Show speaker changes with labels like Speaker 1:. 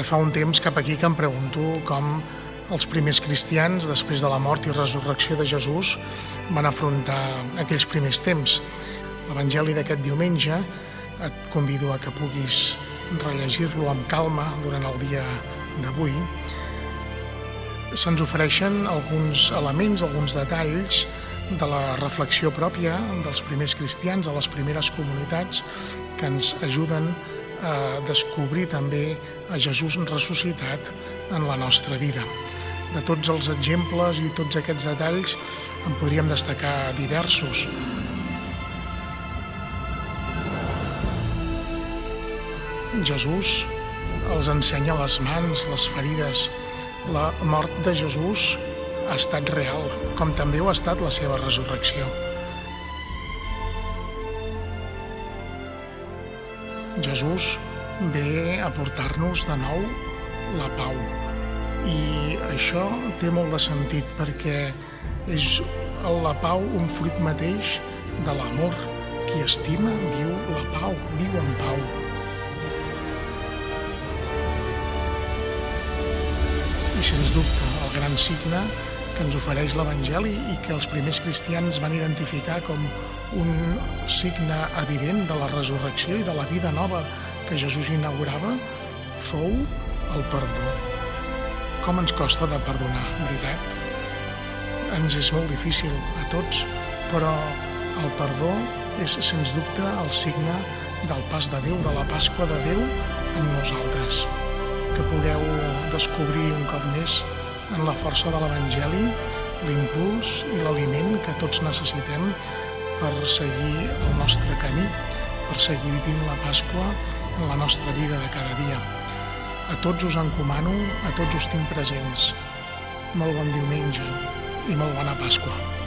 Speaker 1: fa un temps cap aquí que em pregunto com els primers cristians, després de la mort i resurrecció de Jesús, van afrontar aquells primers temps. L'Evangeli d'aquest diumenge et convido a que puguis rellegir-lo amb calma durant el dia d'avui. Se'ns ofereixen alguns elements, alguns detalls de la reflexió pròpia dels primers cristians, de les primeres comunitats, que ens ajuden a descobrir també a Jesús ressuscitat en la nostra vida. De tots els exemples i tots aquests detalls en podríem destacar diversos. Jesús els ensenya les mans, les ferides. La mort de Jesús ha estat real, com també ho ha estat la seva resurrecció. Jesús ve a portar-nos de nou la pau. I això té molt de sentit perquè és la pau un fruit mateix de l'amor. Qui estima viu la pau, viu en pau. I sens dubte el gran signe que ens ofereix l'Evangeli i que els primers cristians van identificar com un signe evident de la resurrecció i de la vida nova que Jesús inaugurava fou el perdó. Com ens costa de perdonar, veritat? Ens és molt difícil a tots, però el perdó és sens dubte el signe del pas de Déu, de la Pasqua de Déu en nosaltres. Que pugueu descobrir un cop més en la força de l'Evangeli l'impuls i l'aliment que tots necessitem per seguir el nostre camí, per seguir vivint la Pasqua en la nostra vida de cada dia. A tots us encomano, a tots us tinc presents. Molt bon diumenge i molt bona Pasqua.